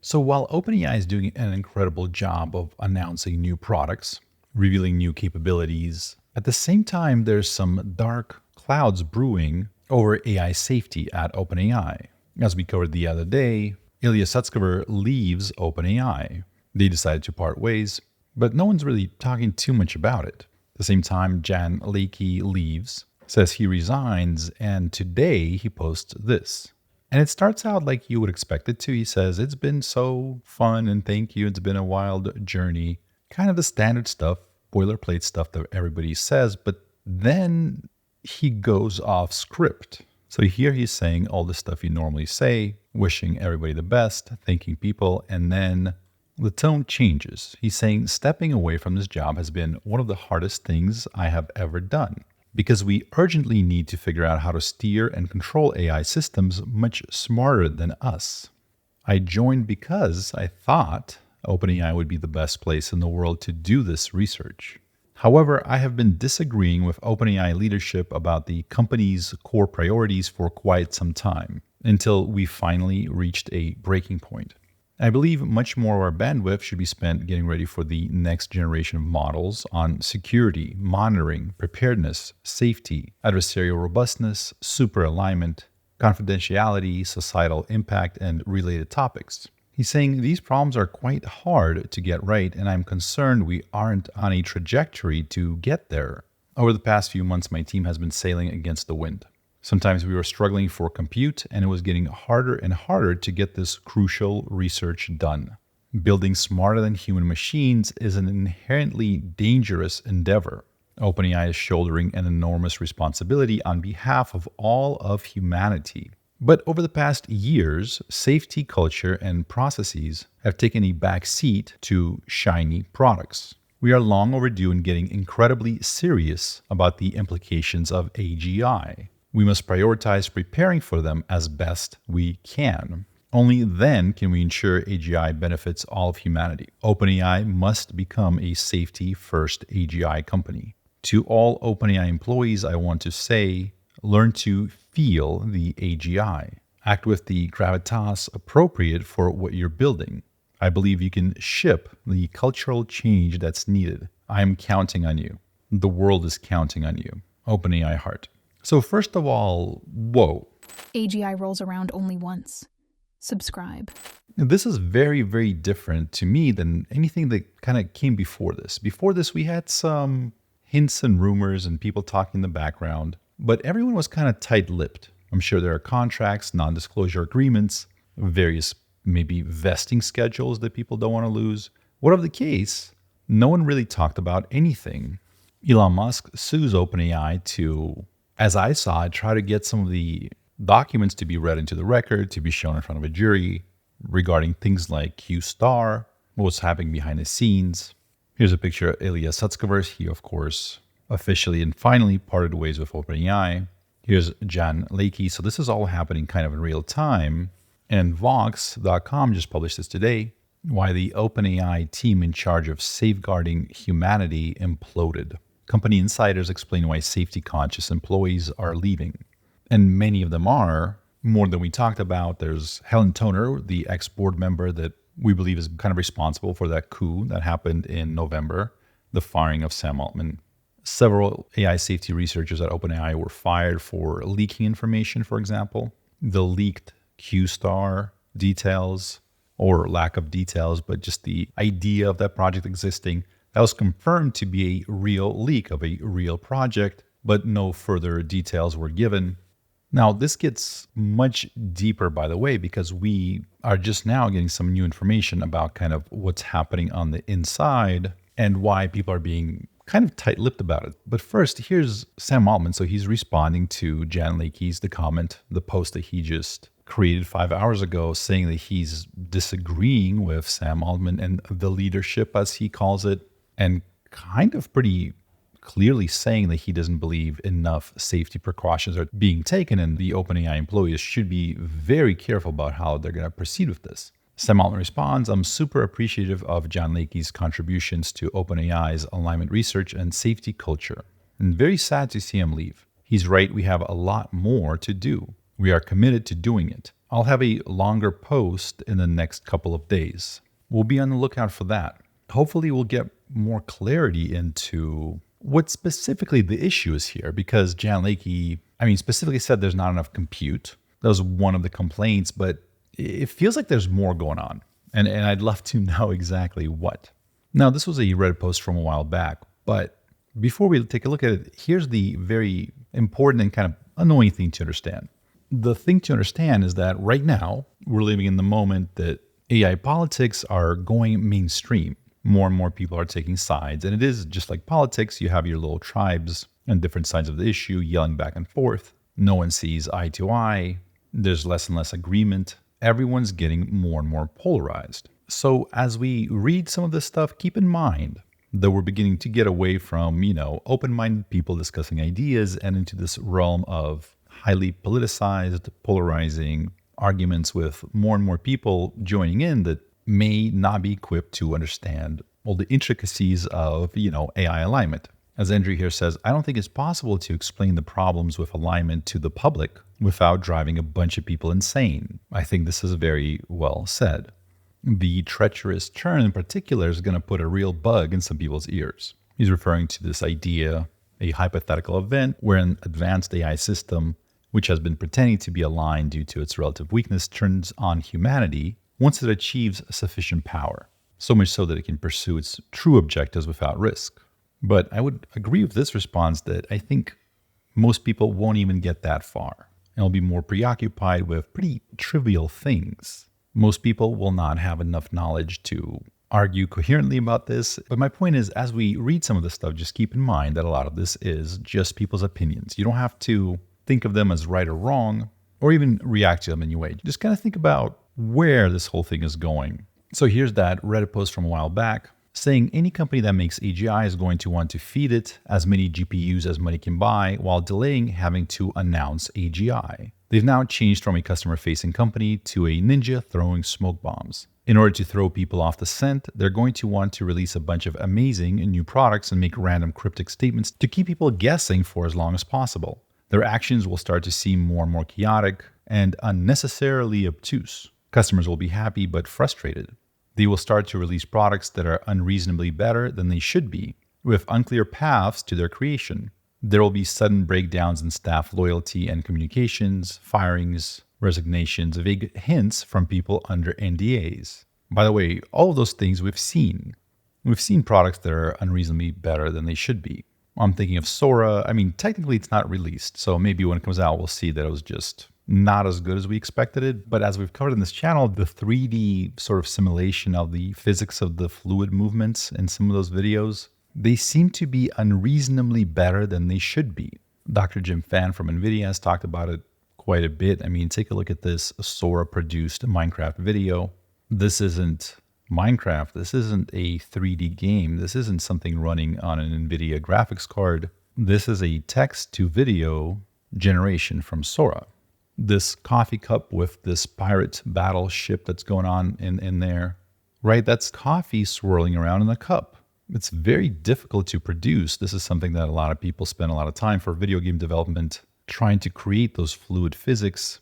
So while OpenAI is doing an incredible job of announcing new products, revealing new capabilities, at the same time, there's some dark clouds brewing over AI safety at OpenAI. As we covered the other day, Ilya Sutskever leaves OpenAI. They decided to part ways, but no one's really talking too much about it. At the same time, Jan Leike leaves, says he resigns, and today he posts this. And it starts out like you would expect it to. He says, "It's been so fun and thank you. It's been a wild journey." Kind of the standard stuff, boilerplate stuff that everybody says, but then he goes off script. So here he's saying all the stuff you normally say, wishing everybody the best, thanking people, and then the tone changes. He's saying, "Stepping away from this job has been one of the hardest things I have ever done, because we urgently need to figure out how to steer and control AI systems much smarter than us. I joined because I thought OpenAI would be the best place in the world to do this research. However, I have been disagreeing with OpenAI leadership about the company's core priorities for quite some time, until we finally reached a breaking point. I believe much more of our bandwidth should be spent getting ready for the next generation of models on security, monitoring, preparedness, safety, adversarial robustness, super alignment, confidentiality, societal impact, and related topics." He's saying these problems are quite hard to get right, and I'm concerned we aren't on a trajectory to get there. Over the past few months, my team has been sailing against the wind. Sometimes we were struggling for compute, and it was getting harder and harder to get this crucial research done. Building smarter than human machines is an inherently dangerous endeavor. OpenAI is shouldering an enormous responsibility on behalf of all of humanity. But over the past years, safety culture and processes have taken a back seat to shiny products. We are long overdue in getting incredibly serious about the implications of AGI. We must prioritize preparing for them as best we can. Only then can we ensure AGI benefits all of humanity. OpenAI must become a safety-first AGI company. To all OpenAI employees, I want to say, learn to feel the AGI. Act with the gravitas appropriate for what you're building. I believe you can ship the cultural change that's needed. I am counting on you. The world is counting on you. OpenAI Heart. So first of all, whoa. AGI rolls around only once. Subscribe. This is very, very different to me than anything that kind of came before this. Before this, we had some hints and rumors and people talking in the background, but everyone was kind of tight-lipped. I'm sure there are contracts, non-disclosure agreements, various maybe vesting schedules that people don't want to lose. Whatever the case, no one really talked about anything. Elon Musk sues OpenAI to, as I saw it, try to get some of the documents to be read into the record, to be shown in front of a jury regarding things like Q star, what was happening behind the scenes. Here's a picture of Ilya Sutskever. He, of course, officially and finally parted ways with OpenAI. Here's Jan Leike. So this is all happening kind of in real time. And Vox.com just published this today, why the OpenAI team in charge of safeguarding humanity imploded. Company insiders explain why safety-conscious employees are leaving. And many of them are, more than we talked about. There's Helen Toner, the ex-board member that we believe is kind of responsible for that coup that happened in November, the firing of Sam Altman. Several AI safety researchers at OpenAI were fired for leaking information, for example. The leaked Q-star details, or lack of details, but just the idea of that project existing, that was confirmed to be a real leak of a real project, but no further details were given. Now, this gets much deeper, by the way, because we are just now getting some new information about kind of what's happening on the inside and why people are being kind of tight-lipped about it. But first, here's Sam Altman. So he's responding to Jan Leike's, the comment, the post that he just created 5 hours ago, saying that he's disagreeing with Sam Altman and the leadership, as he calls it, and kind of pretty clearly saying that he doesn't believe enough safety precautions are being taken, and the OpenAI employees should be very careful about how they're going to proceed with this. Sam Altman responds, "I'm super appreciative of Jan Leike's contributions to OpenAI's alignment research and safety culture, and very sad to see him leave. He's right, we have a lot more to do. We are committed to doing it. I'll have a longer post in the next couple of days. We'll be on the lookout for that. Hopefully we'll get more clarity into what specifically the issue is here, because Jan Leakey, specifically said there's not enough compute. That was one of the complaints, but it feels like there's more going on. And I'd love to know exactly what. Now, this was a Reddit post from a while back, but before we take a look at it, here's the very important and kind of annoying thing to understand. The thing to understand is that right now, we're living in the moment that AI politics are going mainstream. More and more people are taking sides. And it is just like politics. You have your little tribes on different sides of the issue yelling back and forth. No one sees eye to eye. There's less and less agreement. Everyone's getting more and more polarized. So as we read some of this stuff, keep in mind that we're beginning to get away from, open-minded people discussing ideas and into this realm of highly politicized, polarizing arguments with more and more people joining in that may not be equipped to understand all the intricacies of, AI alignment. As Andrew here says, I don't think it's possible to explain the problems with alignment to the public without driving a bunch of people insane. I think this is very well said. The treacherous turn in particular is going to put a real bug in some people's ears. He's referring to this idea, a hypothetical event where an advanced AI system, which has been pretending to be aligned due to its relative weakness, turns on humanity once it achieves sufficient power, so much so that it can pursue its true objectives without risk. But I would agree with this response that I think most people won't even get that far, and will be more preoccupied with pretty trivial things. Most people will not have enough knowledge to argue coherently about this. But my point is, as we read some of this stuff, just keep in mind that a lot of this is just people's opinions. You don't have to think of them as right or wrong, or even react to them in any way. Just kind of think about where this whole thing is going. So here's that Reddit post from a while back saying any company that makes AGI is going to want to feed it as many GPUs as money can buy while delaying having to announce AGI. They've now changed from a customer-facing company to a ninja throwing smoke bombs. In order to throw people off the scent, they're going to want to release a bunch of amazing new products and make random cryptic statements to keep people guessing for as long as possible. Their actions will start to seem more and more chaotic and unnecessarily obtuse. Customers will be happy but frustrated. They will start to release products that are unreasonably better than they should be, with unclear paths to their creation. There will be sudden breakdowns in staff loyalty and communications, firings, resignations, vague hints from people under NDAs. By the way, all of those things we've seen. We've seen products that are unreasonably better than they should be. I'm thinking of Sora. Technically it's not released, so maybe when it comes out, we'll see that it was just not as good as we expected it. But as we've covered in this channel, the 3D sort of simulation of the physics of the fluid movements in some of those videos, they seem to be unreasonably better than they should be. Dr. Jim Fan from NVIDIA has talked about it quite a bit. Take a look at this Sora-produced Minecraft video. This isn't Minecraft. This isn't a 3D game. This isn't something running on an NVIDIA graphics card. This is a text-to-video generation from Sora. This coffee cup with this pirate battleship that's going on in there, right? That's coffee swirling around in a cup. It's very difficult to produce. This is something that a lot of people spend a lot of time for video game development, trying to create those fluid physics.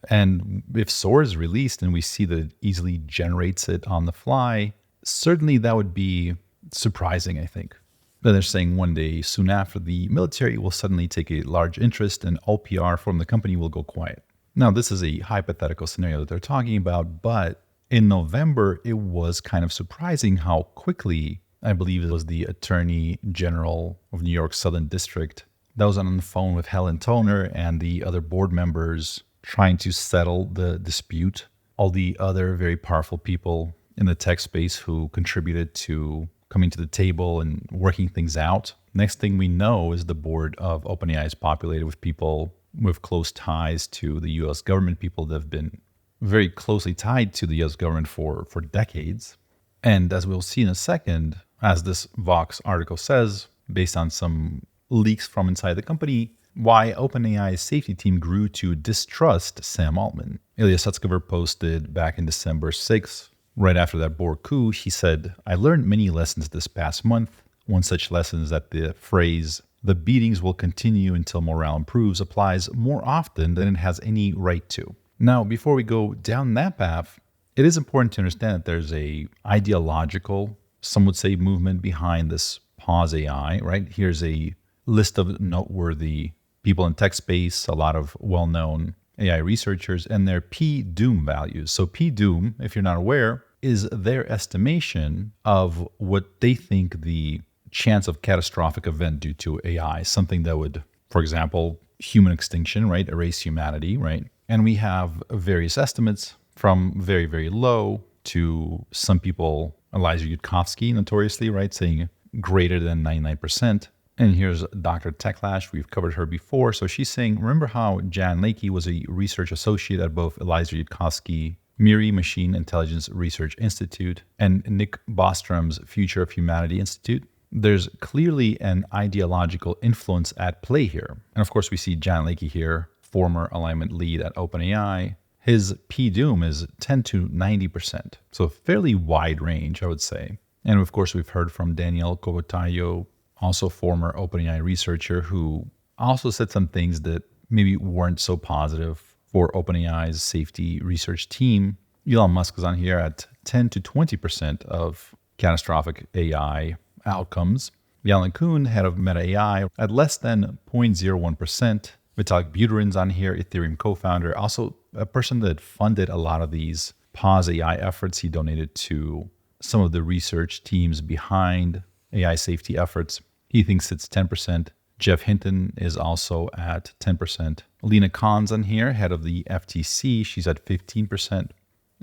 And if Sora is released and we see that it easily generates it on the fly, certainly that would be surprising, I think. Then they're saying one day soon after, the military will suddenly take a large interest and all PR from the company will go quiet. Now, this is a hypothetical scenario that they're talking about, but in November, it was kind of surprising how quickly, I believe it was the Attorney General of New York Southern District that was on the phone with Helen Toner and the other board members trying to settle the dispute. All the other very powerful people in the tech space who contributed to coming to the table and working things out. Next thing we know is the board of OpenAI is populated with people with close ties to the US government, people that have been very closely tied to the US government for decades. And as we'll see in a second, as this Vox article says, based on some leaks from inside the company, why OpenAI's safety team grew to distrust Sam Altman. Ilya Sutskever posted back in December 6th, right after that board coup, he said, "I learned many lessons this past month. One such lesson is that the phrase, 'the beatings will continue until morale improves,' applies more often than it has any right to. Now, before we go down that path, it is important to understand that there's a ideological, some would say, movement behind this pause AI, right? Here's a list of noteworthy people in tech space, a lot of well-known AI researchers, and their P-doom values. So P-doom, if you're not aware, is their estimation of what they think the chance of catastrophic event due to AI, something that would, for example, human extinction, right? Erase humanity, right? And we have various estimates from very, very low to some people, Eliza Yudkowsky notoriously, right, saying greater than 99%. And here's Dr. Techlash. We've covered her before. So she's saying, remember how Jan Lakey was a research associate at both Eliza Yudkowsky MIRI Machine Intelligence Research Institute and Nick Bostrom's Future of Humanity Institute? There's clearly an ideological influence at play here. And of course, we see Jan Lakey here, former alignment lead at OpenAI. His P-doom is 10 to 90%. So a fairly wide range, I would say. And of course, we've heard from Daniel Cogotayo, also former OpenAI researcher, who also said some things that maybe weren't so positive for OpenAI's safety research team. Elon Musk is on here at 10 to 20% of catastrophic AI outcomes. Yalan Kuhn, head of Meta AI, at less than 0.01%. Vitalik Buterin's on here, Ethereum co-founder, also a person that funded a lot of these pause AI efforts. He donated to some of the research teams behind AI safety efforts. He thinks it's 10%. Jeff Hinton is also at 10%. Lena Khan's on here, head of the FTC. She's at 15%.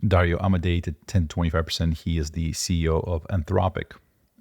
Dario Amodei at 10 to 25%. He is the CEO of Anthropic.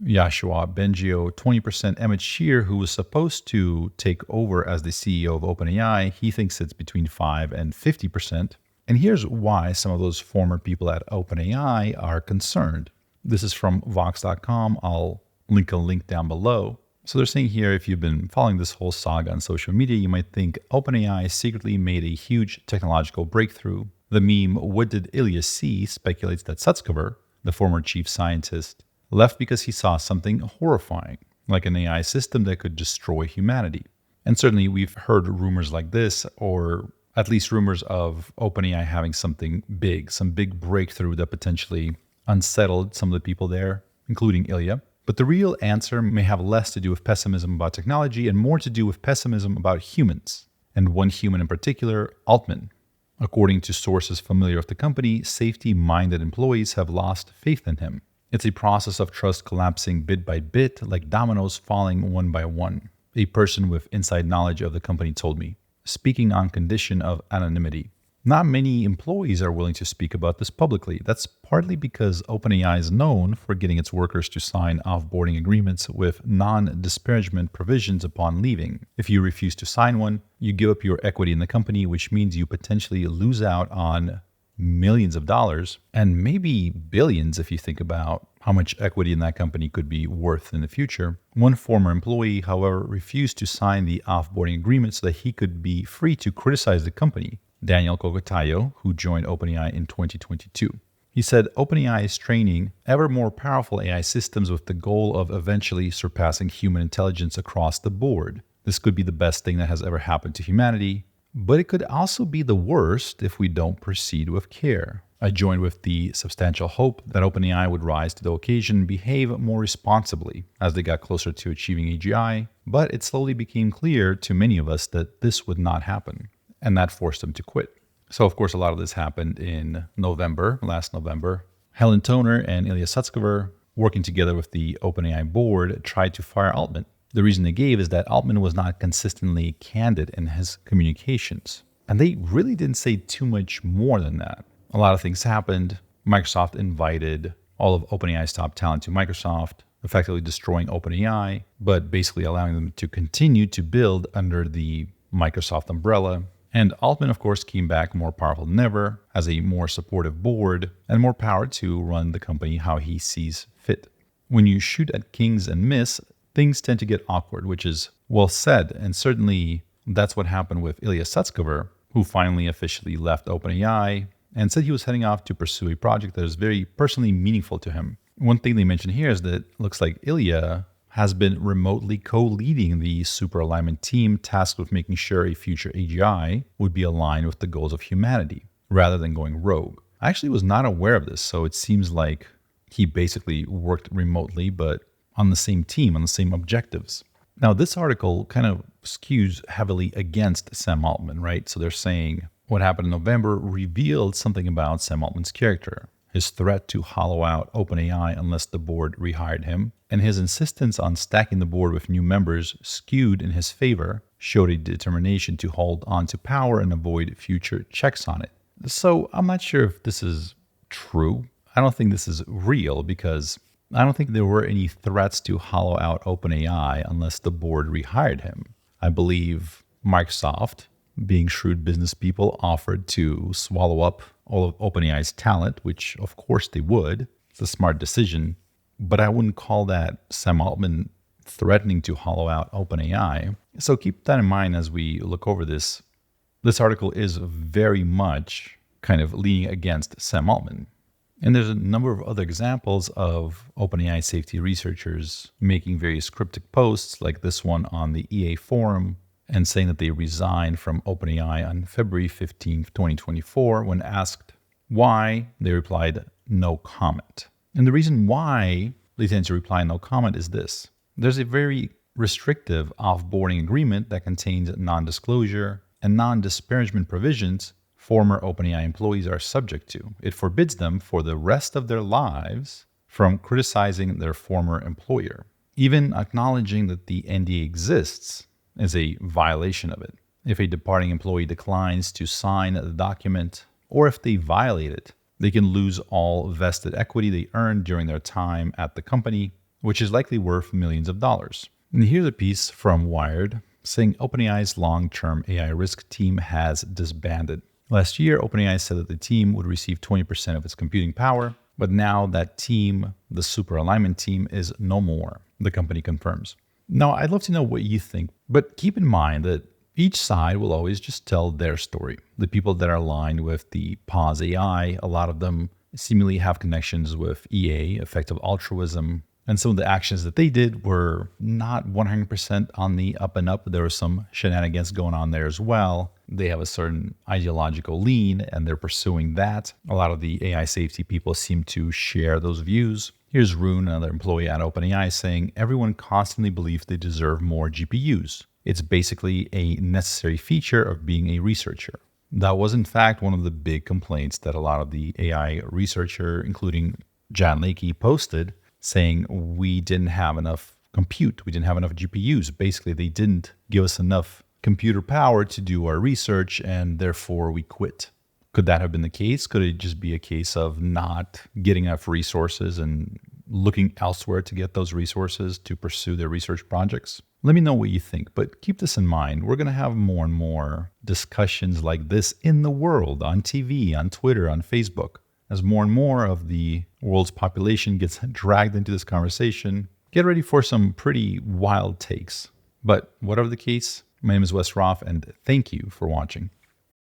Yashua Bengio, 20%. Emmett Shear, who was supposed to take over as the CEO of OpenAI, he thinks it's between 5 and 50%. And here's why some of those former people at OpenAI are concerned. This is from Vox.com. I'll link a link down below. So they're saying here, if you've been following this whole saga on social media, you might think OpenAI secretly made a huge technological breakthrough. The meme, "What did Ilya see?" speculates that Sutskever, the former chief scientist, left because he saw something horrifying, like an AI system that could destroy humanity. And certainly we've heard rumors like this, or at least rumors of OpenAI having something big, some big breakthrough that potentially unsettled some of the people there, including Ilya. But the real answer may have less to do with pessimism about technology and more to do with pessimism about humans, and one human in particular, Altman. According to sources familiar with the company, safety-minded employees have lost faith in him. It's a process of trust collapsing bit by bit, like dominoes falling one by one, a person with inside knowledge of the company told me, speaking on condition of anonymity. Not many employees are willing to speak about this publicly. That's partly because OpenAI is known for getting its workers to sign offboarding agreements with non-disparagement provisions upon leaving. If you refuse to sign one, you give up your equity in the company, which means you potentially lose out on millions of dollars and maybe billions if you think about how much equity in that company could be worth in the future. One former employee, however, refused to sign the offboarding agreement so that he could be free to criticize the company. Daniel Cogotayo, who joined OpenAI in 2022. He said OpenAI is training ever more powerful AI systems with the goal of eventually surpassing human intelligence across the board. This could be the best thing that has ever happened to humanity, but it could also be the worst if we don't proceed with care. I joined with the substantial hope that OpenAI would rise to the occasion and behave more responsibly as they got closer to achieving AGI, but it slowly became clear to many of us that this would not happen. And that forced them to quit. So, of course, a lot of this happened in November, last November. Helen Toner and Ilya Sutskever, working together with the OpenAI board, tried to fire Altman. The reason they gave is that Altman was not consistently candid in his communications. And they really didn't say too much more than that. A lot of things happened. Microsoft invited all of OpenAI's top talent to Microsoft, effectively destroying OpenAI, but basically allowing them to continue to build under the Microsoft umbrella. And Altman, of course, came back more powerful than ever, has a more supportive board, and more power to run the company how he sees fit. When you shoot at kings and miss, things tend to get awkward, which is well said. And certainly that's what happened with Ilya Sutskever, who finally officially left OpenAI and said he was heading off to pursue a project that is very personally meaningful to him. One thing they mentioned here is that it looks like Ilya has been remotely co-leading the super alignment team tasked with making sure a future AGI would be aligned with the goals of humanity. rather than going rogue. I actually was not aware of this, so it seems like he basically worked remotely, but on the same team, on the same objectives. Now, this article kind of skews heavily against Sam Altman, right? So they're saying what happened in November revealed something about Sam Altman's character. His threat to hollow out OpenAI unless the board rehired him, and his insistence on stacking the board with new members skewed in his favor, showed a determination to hold on to power and avoid future checks on it. So I'm not sure if this is true. I don't think this is real because I don't think there were any threats to hollow out OpenAI unless the board rehired him. I believe Microsoft, being shrewd business people, offered to swallow up all of OpenAI's talent, which of course they would. It's a smart decision, but I wouldn't call that Sam Altman threatening to hollow out OpenAI. So keep that in mind as we look over this. This article is very much kind of leaning against Sam Altman. And there's a number of other examples of OpenAI safety researchers making various cryptic posts, like this one on the EA forum, and saying that they resigned from OpenAI on February 15th, 2024. When asked why, they replied, no comment. And the reason why they tend to reply no comment is this. There's a very restrictive offboarding agreement that contains non-disclosure and non-disparagement provisions former OpenAI employees are subject to. It forbids them for the rest of their lives from criticizing their former employer. Even acknowledging that the NDA exists is a violation of it. If a departing employee declines to sign the document, or if they violate it, they can lose all vested equity they earned during their time at the company, which is likely worth millions of dollars. And here's a piece from Wired saying OpenAI's long-term AI risk team has disbanded. Last year, OpenAI said that the team would receive 20% of its computing power, but now that team, the super alignment team, is no more, the company confirms. Now, I'd love to know what you think, but keep in mind that each side will always just tell their story. The people that are aligned with the Pause AI, a lot of them seemingly have connections with EA, effective altruism, and some of the actions that they did were not 100% on the up and up. There was some shenanigans going on there as well. They have a certain ideological lean and they're pursuing that. A lot of the AI safety people seem to share those views. Here's Rune, another employee at OpenAI, saying, everyone constantly believes they deserve more GPUs. It's basically a necessary feature of being a researcher. That was in fact one of the big complaints that a lot of the AI researcher, including Jan Lakey, posted, saying we didn't have enough compute, we didn't have enough GPUs. Basically, they didn't give us enough computer power to do our research, and therefore we quit. Could that have been the case? Could it just be a case of not getting enough resources and looking elsewhere to get those resources to pursue their research projects? Let me know what you think, but keep this in mind. We're going to have more and more discussions like this in the world, on TV, on Twitter, on Facebook. As more and more of the world's population gets dragged into this conversation, get ready for some pretty wild takes. But whatever the case, my name is Wes Roth, and thank you for watching.